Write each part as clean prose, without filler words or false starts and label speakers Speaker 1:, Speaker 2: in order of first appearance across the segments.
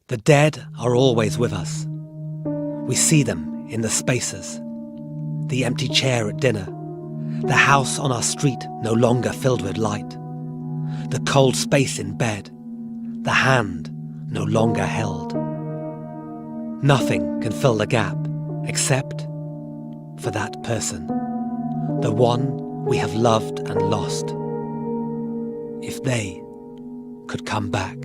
Speaker 1: The dead are always with us. We see them in the spaces. The empty chair at dinner. The house on our street no longer filled with light. The cold space in bed. The hand no longer held. Nothing can fill the gap except for that person. The one we have loved and lost. If they could come back.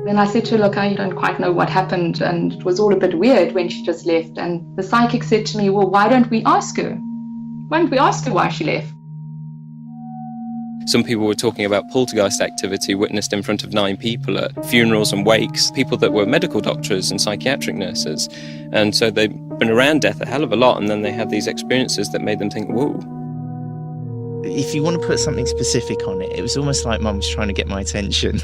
Speaker 2: Then I said to her, look, I don't quite know what happened, and it was all a bit weird when she just left. And the psychic said to me, well, why don't we ask her? Why don't we ask her why she left?
Speaker 3: Some people were talking about poltergeist activity witnessed in front of 9 people at funerals and wakes, people that were medical doctors and psychiatric nurses. And so they've been around death a hell of a lot, and then they had these experiences that made them think, whoa.
Speaker 4: If you want to put something specific on it, it was almost like Mum was trying to get my attention.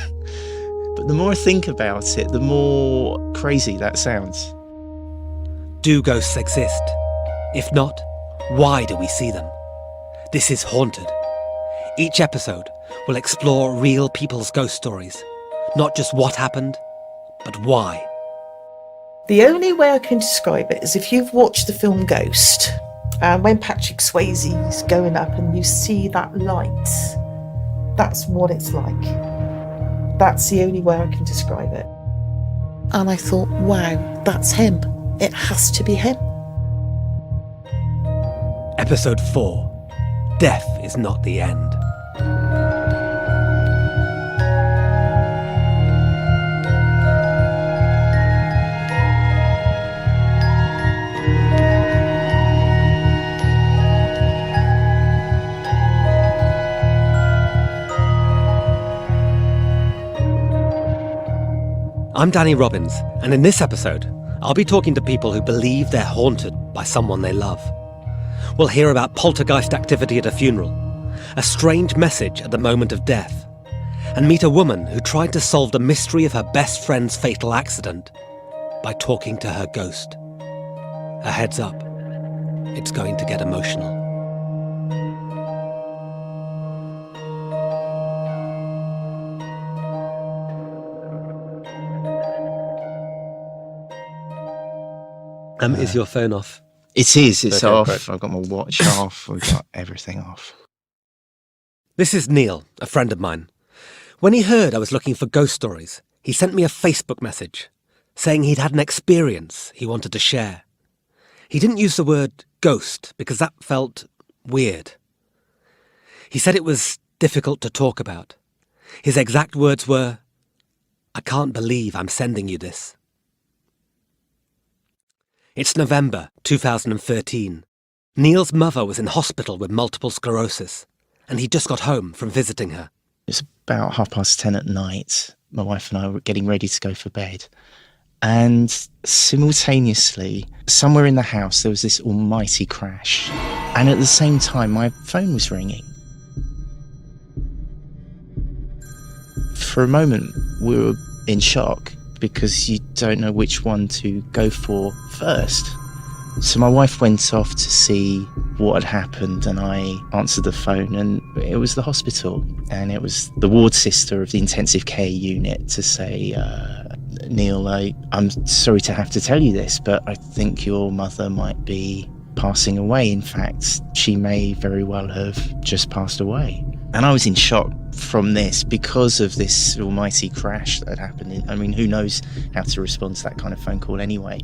Speaker 4: But the more I think about it, the more crazy that sounds.
Speaker 1: Do ghosts exist? If not, why do we see them? This is Haunted. Each episode will explore real people's ghost stories. Not just what happened, but why.
Speaker 5: The only way I can describe it is if you've watched the film Ghost, when Patrick Swayze's going up and you see that light, that's what it's like. That's the only way I can describe it. And I thought, wow, that's him. It has to be him.
Speaker 1: Episode 4. Death is not the end. I'm Danny Robbins, and in this episode, I'll be talking to people who believe they're haunted by someone they love. We'll hear about poltergeist activity at a funeral, a strange message at the moment of death, and meet a woman who tried to solve the mystery of her best friend's fatal accident by talking to her ghost. A heads up, it's going to get emotional. Is your phone off?
Speaker 4: It is, it's
Speaker 1: Okay,
Speaker 4: off.
Speaker 1: great.
Speaker 4: I've got my watch off, we've got everything off.
Speaker 1: This is Neil, a friend of mine. When he heard I was looking for ghost stories, he sent me a Facebook message saying he'd had an experience he wanted to share. He didn't use the word ghost because that felt weird. He said it was difficult to talk about. His exact words were, "I can't believe I'm sending you this." It's November 2013. Neil's mother was in hospital with multiple sclerosis, and he'd just got home from visiting her.
Speaker 4: It's about 10:30 at night. My wife and I were getting ready to go for bed. And simultaneously, somewhere in the house, there was this almighty crash. And at the same time, my phone was ringing. For a moment, we were in shock because you don't know which one to go for first. So my wife went off to see what had happened, and I answered the phone, and it was the hospital, and it was the ward sister of the intensive care unit to say, Neil, I'm sorry to have to tell you this, but I think your mother might be passing away. In fact, she may very well have just passed away. And I was in shock from this because of this almighty crash that had happened. I mean, who knows how to respond to that kind of phone call anyway.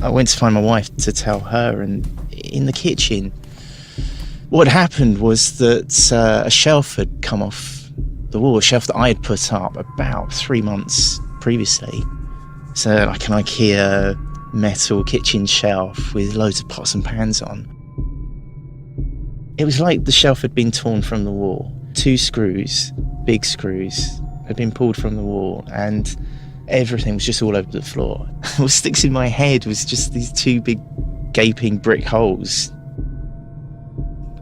Speaker 4: I went to find my wife to tell her, and in the kitchen, what had happened was that a shelf had come off the wall, a shelf that I had put up about 3 months previously. So like an IKEA metal kitchen shelf with loads of pots and pans on. It was like the shelf had been torn from the wall. 2 screws, big screws, had been pulled from the wall, and everything was just all over the floor. What sticks in my head was just these 2 big gaping brick holes.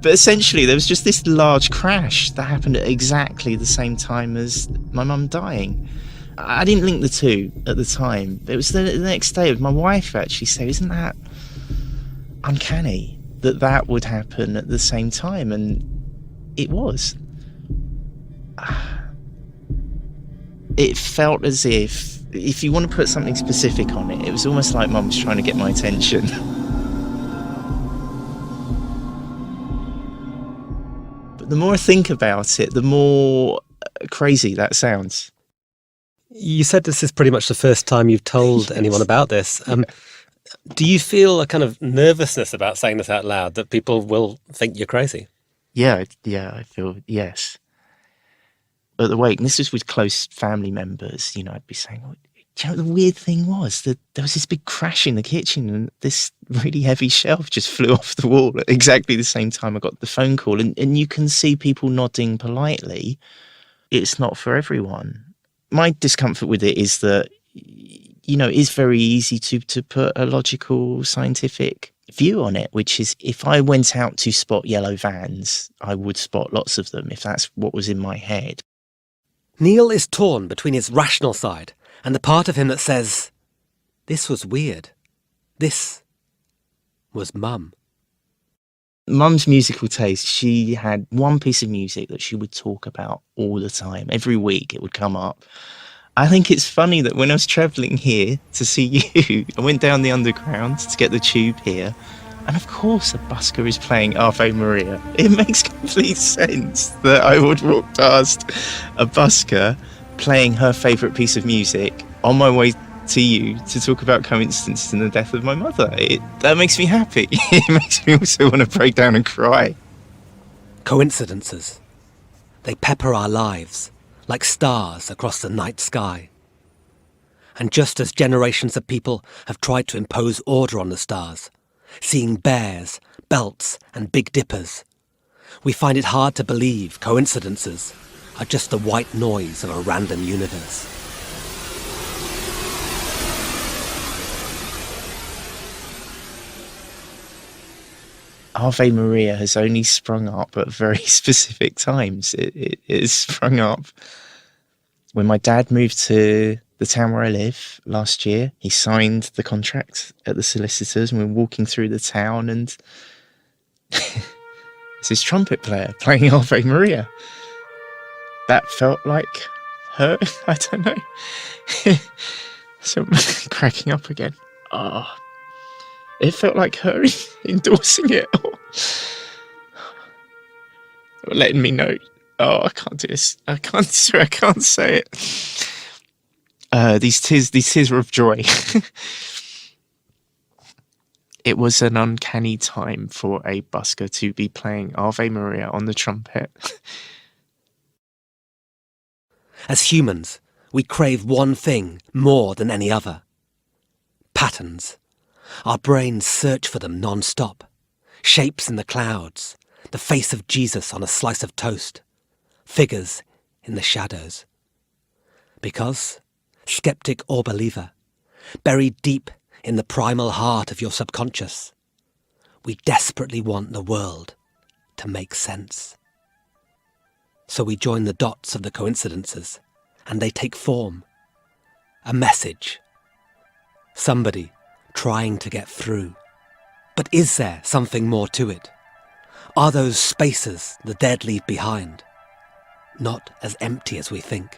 Speaker 4: But essentially there was just this large crash that happened at exactly the same time as my mum dying. I didn't link the two at the time. It was the next day. My wife actually said, isn't that uncanny that that would happen at the same time? And it was. It felt as if you want to put something specific on it, it was almost like Mum was trying to get my attention. But the more I think about it, the more crazy that sounds.
Speaker 1: You said this is pretty much the first time you've told anyone about this. Do you feel a kind of nervousness about saying this out loud, that people will think you're crazy?
Speaker 4: Yeah, I feel, yes. At the wake, and this was with close family members, I'd be saying, do you know what the weird thing was? That there was this big crash in the kitchen and this really heavy shelf just flew off the wall at exactly the same time I got the phone call. And you can see people nodding politely. It's not for everyone. My discomfort with it is that, it's very easy to put a logical, scientific view on it, which is if I went out to spot yellow vans, I would spot lots of them if that's what was in my head.
Speaker 1: Neil is torn between his rational side and the part of him that says, this was weird. This was Mum.
Speaker 4: Mum's musical taste, she had one piece of music that she would talk about all the time. Every week it would come up. I think it's funny that when I was travelling here to see you, I went down the underground to get the tube here, and of course a busker is playing Ave Maria. It makes complete sense that I would walk past a busker playing her favourite piece of music on my way to you to talk about coincidences in the death of my mother. That makes me happy. It makes me also want to break down and cry.
Speaker 1: Coincidences. They pepper our lives like stars across the night sky. And just as generations of people have tried to impose order on the stars, seeing bears, belts and big dippers, we find it hard to believe coincidences are just the white noise of a random universe.
Speaker 4: Ave Maria has only sprung up at very specific times. It has sprung up when my dad moved to the town where I live last year. He signed the contract at the solicitors and we're walking through the town and it's his trumpet player playing Ave Maria. That felt like her. I don't know. So I'm cracking up again. It felt like her endorsing it or letting me know. I can't do this. I can't say it. These tears were of joy. It was an uncanny time for a busker to be playing Ave Maria on the trumpet.
Speaker 1: As humans, we crave one thing more than any other. Patterns. Our brains search for them non-stop. Shapes in the clouds, the face of Jesus on a slice of toast, figures in the shadows. Because, skeptic or believer, buried deep in the primal heart of your subconscious, we desperately want the world to make sense. So we join the dots of the coincidences, and they take form. A message. Somebody trying to get through. But is there something more to it? Are those spaces the dead leave behind not as empty as we think?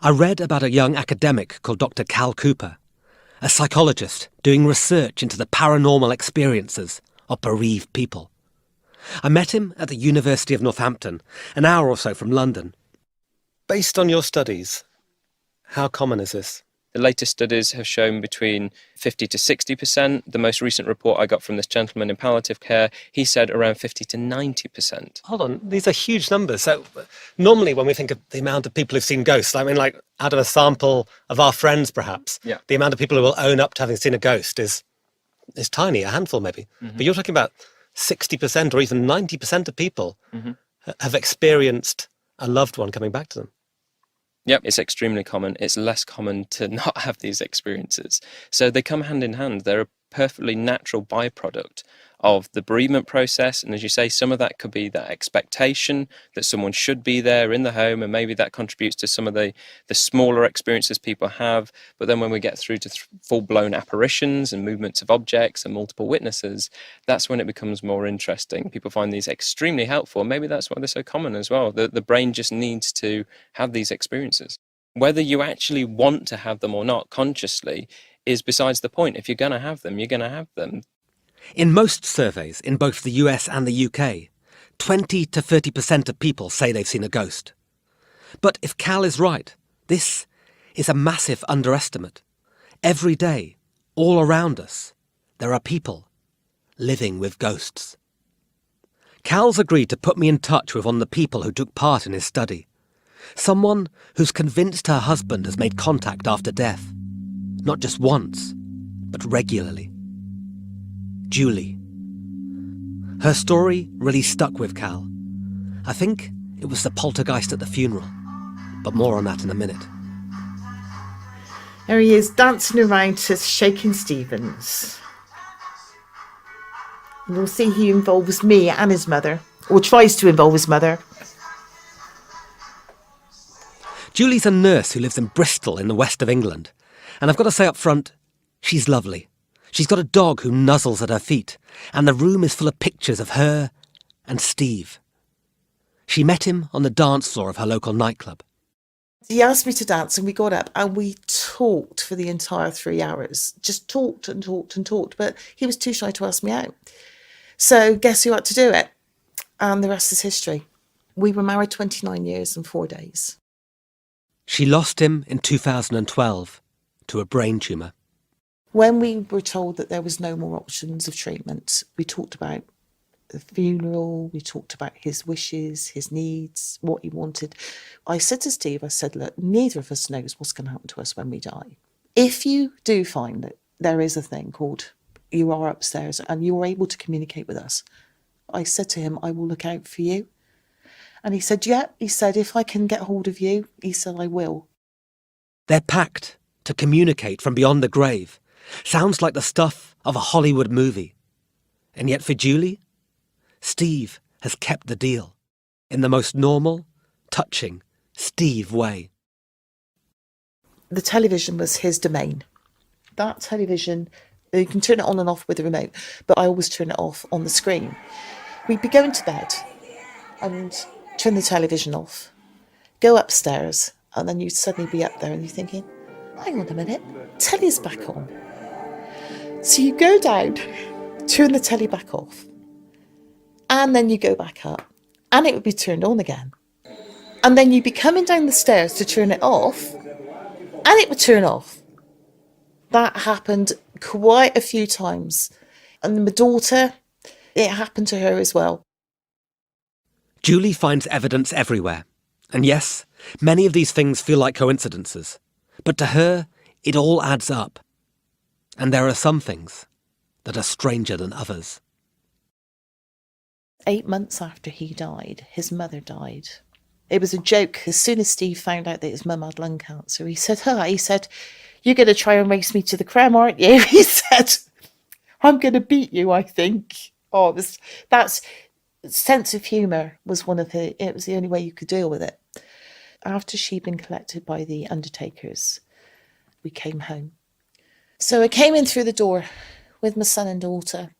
Speaker 1: I read about a young academic called Dr. Cal Cooper, a psychologist doing research into the paranormal experiences of bereaved people. I met him at the University of Northampton, an hour or so from London. Based on your studies, how common is this?
Speaker 3: The latest studies have shown between 50 to 60%. The most recent report I got from this gentleman in palliative care, he said around 50 to 90%.
Speaker 1: Hold on, these are huge numbers. So normally when we think of the amount of people who've seen ghosts, I mean, like out of a sample of our friends perhaps, the amount of people who will own up to having seen a ghost is tiny, a handful maybe. But you're talking about 60% or even 90% of people have experienced a loved one coming back to them.
Speaker 3: Yep, it's extremely common. It's less common to not have these experiences. So they come hand in hand. They're a perfectly natural byproduct of the bereavement process. And as you say, some of that could be that expectation that someone should be there in the home, and maybe that contributes to some of the smaller experiences people have. But then when we get through to full-blown apparitions and movements of objects and multiple witnesses, that's when it becomes more interesting. People find these extremely helpful. Maybe that's why they're so common as well. The brain just needs to have these experiences. Whether you actually want to have them or not consciously is besides the point. If you're going to have them, you're going to have them.
Speaker 1: In most surveys, in both the US and the UK, 20 to 30% of people say they've seen a ghost. But if Cal is right, this is a massive underestimate. Every day, all around us, there are people living with ghosts. Cal's agreed to put me in touch with one of the people who took part in his study. Someone who's convinced her husband has made contact after death. Not just once, but regularly. Julie. Her story really stuck with Cal. I think it was the poltergeist at the funeral, but more on that in a minute.
Speaker 5: There he is, dancing around to Shaking Stevens. And you'll see he involves me and his mother, or tries to involve his mother.
Speaker 1: Julie's a nurse who lives in Bristol in the west of England. And I've got to say up front, she's lovely. She's got a dog who nuzzles at her feet, and the room is full of pictures of her and Steve. She met him on the dance floor of her local nightclub.
Speaker 5: He asked me to dance and we got up and we talked for the entire 3 hours. Just talked and talked and talked, but he was too shy to ask me out. So guess who had to do it? And the rest is history. We were married 29 years and 4 days.
Speaker 1: She lost him in 2012 to a brain tumour.
Speaker 5: When we were told that there was no more options of treatment, we talked about the funeral, we talked about his wishes, his needs, what he wanted. I said to Steve, I said, look, neither of us knows what's going to happen to us when we die. If you do find that there is a thing called you are upstairs and you're able to communicate with us, I said to him, I will look out for you. And he said, yeah. He said, if I can get hold of you, he said, I will.
Speaker 1: Their pact to communicate from beyond the grave sounds like the stuff of a Hollywood movie. And yet for Julie, Steve has kept the deal in the most normal, touching Steve way.
Speaker 5: The television was his domain. That television, you can turn it on and off with a remote, but I always turn it off on the screen. We'd be going to bed and turn the television off, go upstairs, and then you'd suddenly be up there and you're thinking, hang on a minute, telly's back on. So you go down, turn the telly back off, and then you go back up, and it would be turned on again. And then you'd be coming down the stairs to turn it off, and it would turn off. That happened quite a few times. And my daughter, it happened to her as well.
Speaker 1: Julie finds evidence everywhere. And yes, many of these things feel like coincidences. But to her, it all adds up. And there are some things that are stranger than others.
Speaker 5: 8 months after he died, his mother died. It was a joke. As soon as Steve found out that his mum had lung cancer, he said, you're going to try and race me to the creme, aren't you? He said, I'm going to beat you, I think. Oh, that's sense of humour was it was the only way you could deal with it. After she'd been collected by the undertakers, we came home. So I came in through the door with my son and daughter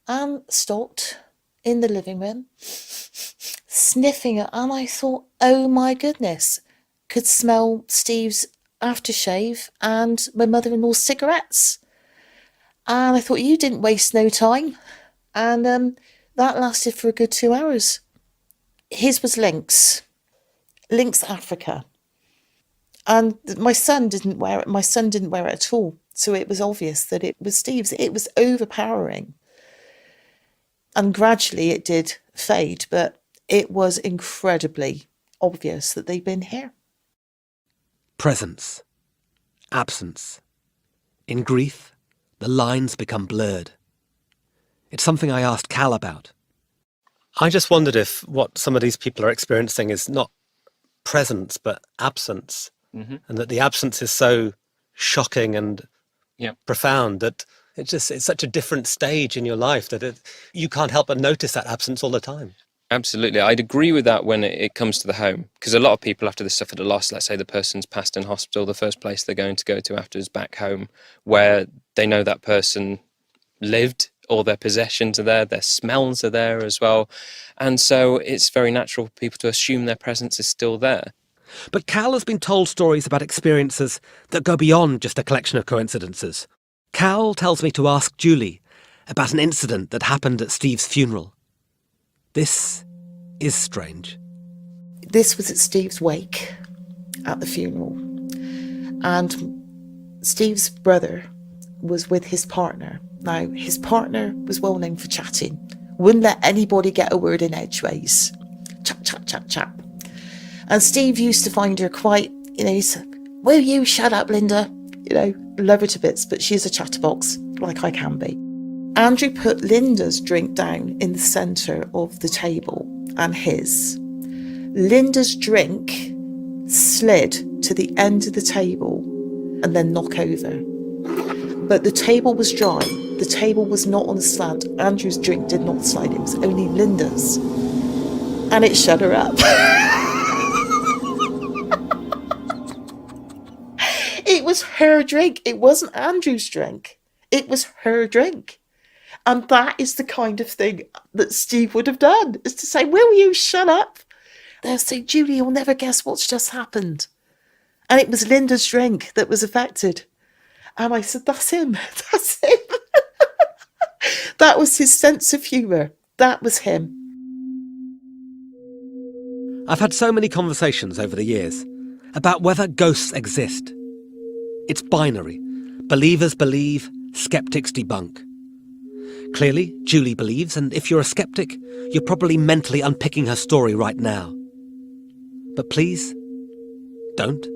Speaker 5: and stopped in the living room, sniffing it, and I thought, oh my goodness, could smell Steve's aftershave and my mother-in-law's cigarettes. And I thought, you didn't waste no time. And that lasted for a good 2 hours. His was Lynx Africa. And my son didn't wear it. My son didn't wear it at all. So it was obvious that it was Steve's. It was overpowering. And gradually it did fade, but it was incredibly obvious that they'd been here.
Speaker 1: Presence. Absence. In grief, the lines become blurred. It's something I asked Cal about. I just wondered if what some of these people are experiencing is not presence but absence,
Speaker 3: Mm-hmm.
Speaker 1: and that the absence is so shocking and
Speaker 3: Yeah.
Speaker 1: profound that it's such a different stage in your life that you can't help but notice that absence all the time.
Speaker 3: Absolutely. I'd agree with that when it comes to the home, because a lot of people after they suffered a loss, let's say the person's passed in hospital, the first place they're going to go to after is back home, where they know that person lived, all their possessions are there, their smells are there as well. And so it's very natural for people to assume their presence is still there.
Speaker 1: But Cal has been told stories about experiences that go beyond just a collection of coincidences. Cal tells me to ask Julie about an incident that happened at Steve's funeral. This is strange.
Speaker 5: This was at Steve's wake at the funeral. And Steve's brother was with his partner. Now, his partner was well known for chatting. Wouldn't let anybody get a word in edgeways. Chat, chat, chat, chat. And Steve used to find her quite, he said, will you shut up, Linda? Love her to bits, but she's a chatterbox, like I can be. Andrew put Linda's drink down in the centre of the table and his. Linda's drink slid to the end of the table and then knocked over. But the table was dry. The table was not on a slant. Andrew's drink did not slide. It was only Linda's. And it shut her up. It was her drink. It wasn't Andrew's drink. It was her drink. And that is the kind of thing that Steve would have done, is to say, will you shut up? They'll say, Julie, you'll never guess what's just happened. And it was Linda's drink that was affected. And I said, that's him. That's him. That was his sense of humour. That was him.
Speaker 1: I've had so many conversations over the years about whether ghosts exist. It's binary. Believers believe, skeptics debunk. Clearly, Julie believes, and if you're a skeptic, you're probably mentally unpicking her story right now. But please, don't.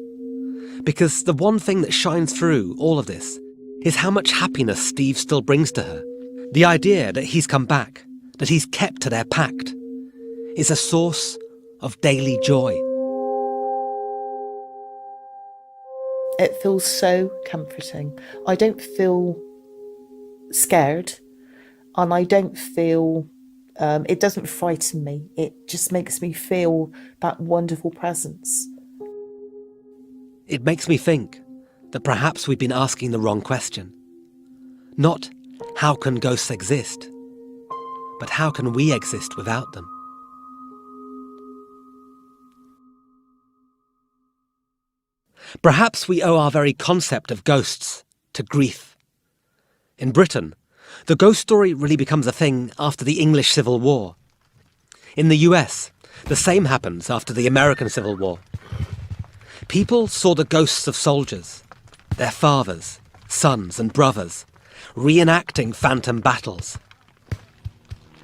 Speaker 1: Because the one thing that shines through all of this is how much happiness Steve still brings to her. The idea that he's come back, that he's kept to their pact, is a source of daily joy.
Speaker 5: It feels so comforting. I don't feel scared. And I don't feel, it doesn't frighten me. It just makes me feel that wonderful presence.
Speaker 1: It makes me think that perhaps we've been asking the wrong question. Not, how can ghosts exist? But how can we exist without them? Perhaps we owe our very concept of ghosts to grief. In Britain, the ghost story really becomes a thing after the English Civil War. In the US, the same happens after the American Civil War. People saw the ghosts of soldiers, their fathers, sons and brothers, reenacting phantom battles.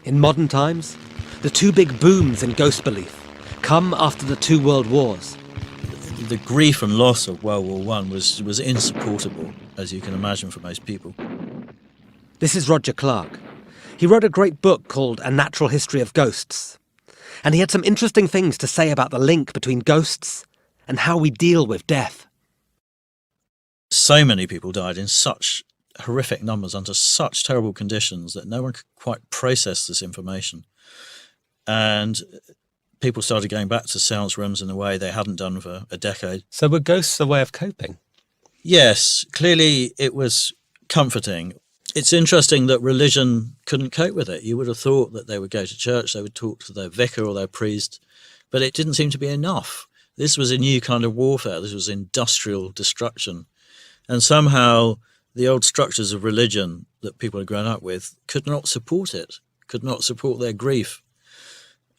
Speaker 1: In modern times, the two big booms in ghost belief come after the two world wars.
Speaker 6: The grief and loss of World War I was insupportable, as you can imagine, for most people.
Speaker 1: This is Roger Clark. He wrote a great book called A Natural History of Ghosts. And he had some interesting things to say about the link between ghosts and how we deal with death.
Speaker 6: So many people died in such horrific numbers under such terrible conditions that no one could quite process this information. And people started going back to seance rooms in a way they hadn't done for a decade.
Speaker 1: So were ghosts a way of coping?
Speaker 6: Yes, clearly it was comforting. It's interesting that religion couldn't cope with it. You would have thought that they would go to church, they would talk to their vicar or their priest, but it didn't seem to be enough. This was a new kind of warfare. This was industrial destruction. And somehow the old structures of religion that people had grown up with could not support it, could not support their grief.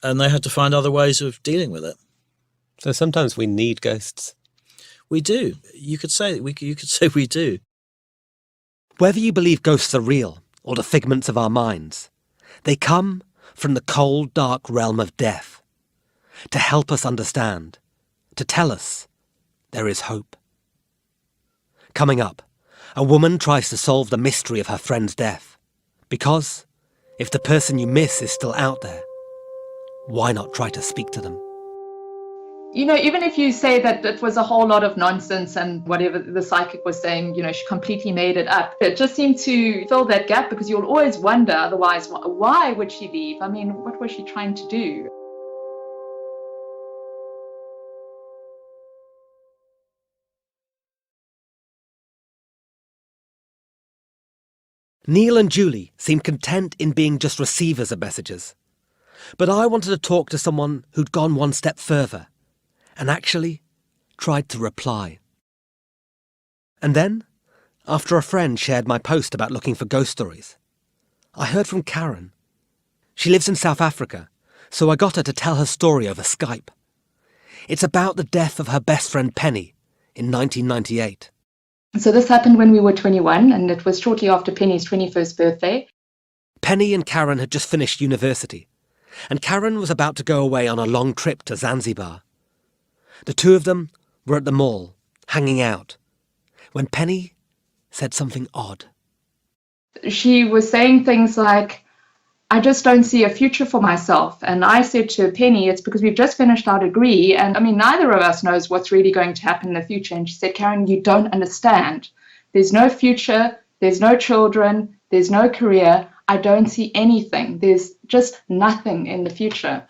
Speaker 6: And they had to find other ways of dealing with it.
Speaker 1: So sometimes we need ghosts.
Speaker 6: We do. You could say we do.
Speaker 1: Whether you believe ghosts are real or the figments of our minds, they come from the cold, dark realm of death to help us understand, to tell us there is hope. Coming up, a woman tries to solve the mystery of her friend's death, because if the person you miss is still out there, why not try to speak to them?
Speaker 2: Even if you say that it was a whole lot of nonsense and whatever the psychic was saying, she completely made it up, it just seemed to fill that gap, because you'll always wonder otherwise, why would she leave? I mean, what was she trying to do?
Speaker 1: Neil and Julie seemed content in being just receivers of messages. But I wanted to talk to someone who'd gone one step further and actually tried to reply. And then, after a friend shared my post about looking for ghost stories, I heard from Karen. She lives in South Africa, so I got her to tell her story over Skype. It's about the death of her best friend Penny in 1998.
Speaker 2: So this happened when we were 21, and it was shortly after Penny's 21st birthday.
Speaker 1: Penny and Karen had just finished university, and Karen was about to go away on a long trip to Zanzibar. The two of them were at the mall, hanging out, when Penny said something odd.
Speaker 2: She was saying things like, I just don't see a future for myself. And I said to Penny, it's because we've just finished our degree. And I mean, neither of us knows what's really going to happen in the future. And she said, Karen, you don't understand. There's no future. There's no children. There's no career. I don't see anything. There's just nothing in the future.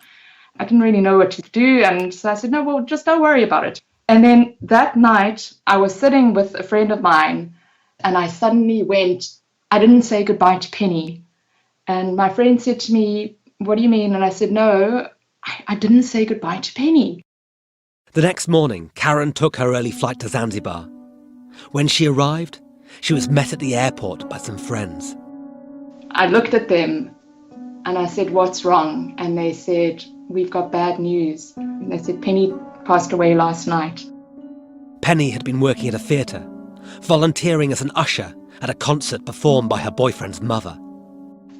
Speaker 2: I didn't really know what to do. And so I said, no, well, just don't worry about it. And then that night I was sitting with a friend of mine, and I suddenly I didn't say goodbye to Penny. And my friend said to me, what do you mean? And I said, no, I didn't say goodbye to Penny.
Speaker 1: The next morning, Karen took her early flight to Zanzibar. When she arrived, she was met at the airport by some friends.
Speaker 2: I looked at them and I said, what's wrong? And they said, we've got bad news. And they said, Penny passed away last night.
Speaker 1: Penny had been working at a theatre, volunteering as an usher at a concert performed by her boyfriend's mother.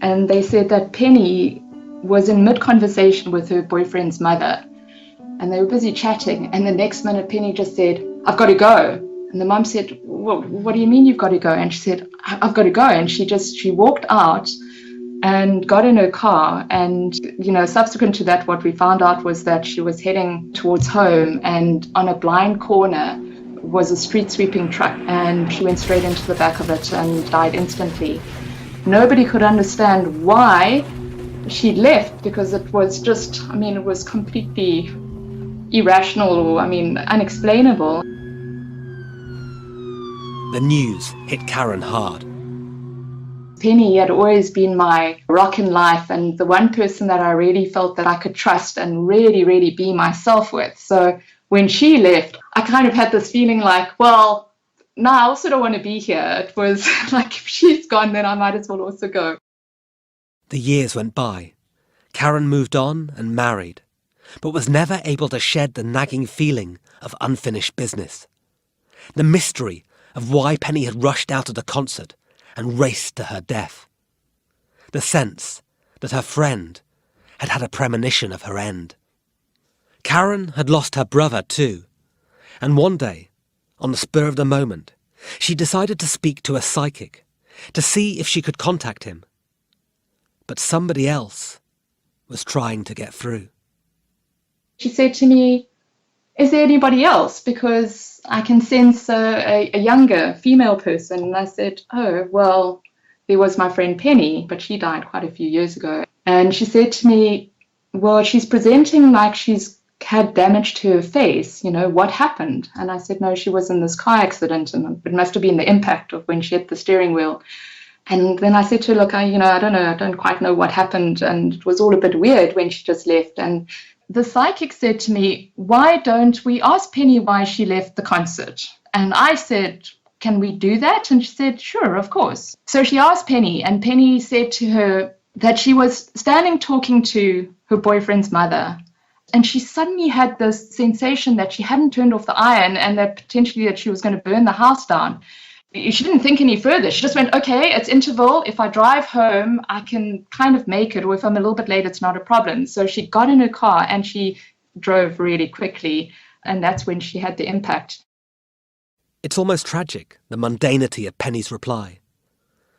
Speaker 2: And they said that Penny was in mid-conversation with her boyfriend's mother, and they were busy chatting, and the next minute Penny just said, I've got to go. And the mum said, well, what do you mean you've got to go? And she said, I've got to go. And she walked out and got in her car. And, subsequent to that, what we found out was that she was heading towards home, and on a blind corner was a street sweeping truck, and she went straight into the back of it and died instantly. Nobody could understand why she left, because it was just, it was completely irrational or, unexplainable.
Speaker 1: The news hit Karen hard.
Speaker 2: Penny had always been my rock in life, and the one person that I really felt that I could trust and really, really be myself with. So when she left, I kind of had this feeling like, well, no, I also don't want to be here. It was like, if she's gone, then I might as well also go.
Speaker 1: The years went by. Karen moved on and married, but was never able to shed the nagging feeling of unfinished business. The mystery of why Penny had rushed out of the concert and raced to her death. The sense that her friend had had a premonition of her end. Karen had lost her brother too, and one day, on the spur of the moment, she decided to speak to a psychic to see if she could contact him. But somebody else was trying to get through.
Speaker 2: She said to me, is there anybody else? Because I can sense a younger female person. And I said, oh, well, there was my friend Penny, but she died quite a few years ago. And she said to me, well, she's presenting like she's had damage to her face, what happened? And I said, no, she was in this car accident, and it must have been the impact of when she hit the steering wheel. And then I said to her, look, I don't know, I don't quite know what happened, and it was all a bit weird when she just left. And the psychic said to me, why don't we ask Penny why she left the concert? And I said, can we do that? And she said, sure, of course. So she asked Penny, and Penny said to her that she was standing talking to her boyfriend's mother, and she suddenly had this sensation that she hadn't turned off the iron, and that potentially that she was going to burn the house down. She didn't think any further. She just went, okay, it's interval. If I drive home, I can kind of make it, or if I'm a little bit late, it's not a problem. So she got in her car and she drove really quickly, and that's when she had the impact.
Speaker 1: It's almost tragic, the mundanity of Penny's reply.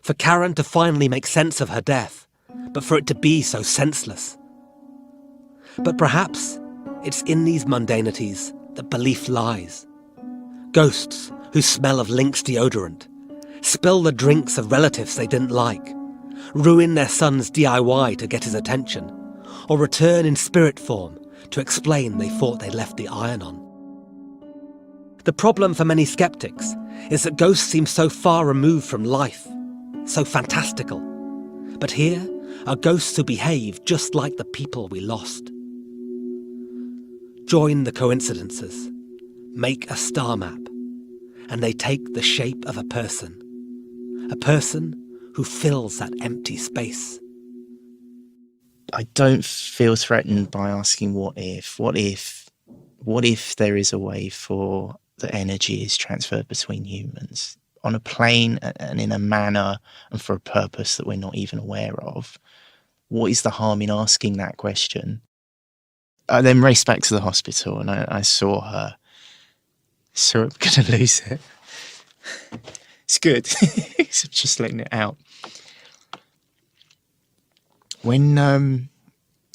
Speaker 1: For Karen to finally make sense of her death, but for it to be so senseless. But perhaps It's in these mundanities that belief lies. Ghosts who smell of Lynx deodorant, spill the drinks of relatives they didn't like, ruin their son's DIY to get his attention, or return in spirit form to explain they thought they left the iron on. The problem for many skeptics is that ghosts seem so far removed from life, so fantastical. But here are ghosts who behave just like the people we lost. Join the coincidences, make a star map, and they take the shape of a person who fills that empty space.
Speaker 4: I don't feel threatened by asking what if there is a way for the energy is transferred between humans on a plane and in a manner and for a purpose that we're not even aware of. What is the harm in asking that question? I then raced back to the hospital and I saw her. So I'm going to lose it. It's good. So just letting it out. When,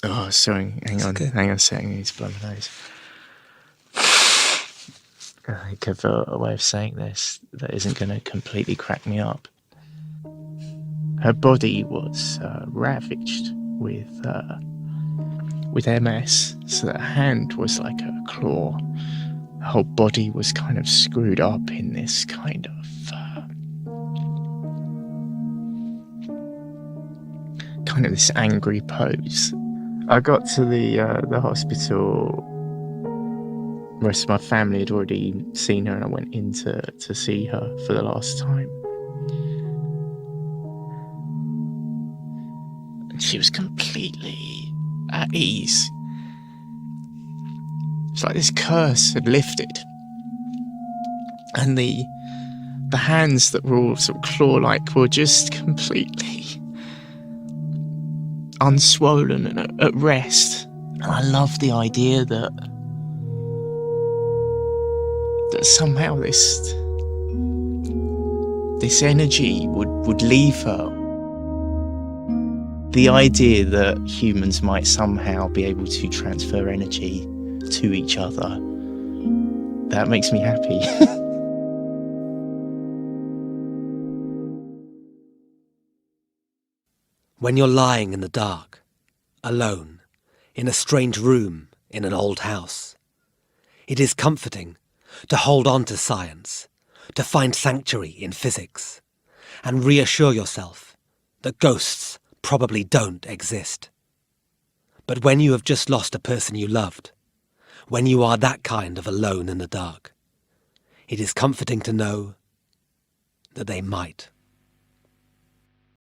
Speaker 4: oh, sorry, hang on a second, I need to blow my nose. I think of a way of saying this that isn't going to completely crack me up. Her body was ravaged with MS, so that her hand was like a claw. Her whole body was kind of screwed up in this kind of this angry pose. I got to the hospital. The rest of my family had already seen her, and I went in to see her for the last time. And she was completely at ease. It's like this curse had lifted. And the hands that were all sort of claw-like were just completely unswollen and at rest. And I love the idea that somehow this energy would leave her. The idea that humans might somehow be able to transfer energy to each other, that makes me happy.
Speaker 1: When you're lying in the dark, alone, in a strange room in an old house, it is comforting to hold on to science, to find sanctuary in physics, and reassure yourself that ghosts probably don't exist. But when you have just lost a person you loved, when you are that kind of alone in the dark, it is comforting to know that they might.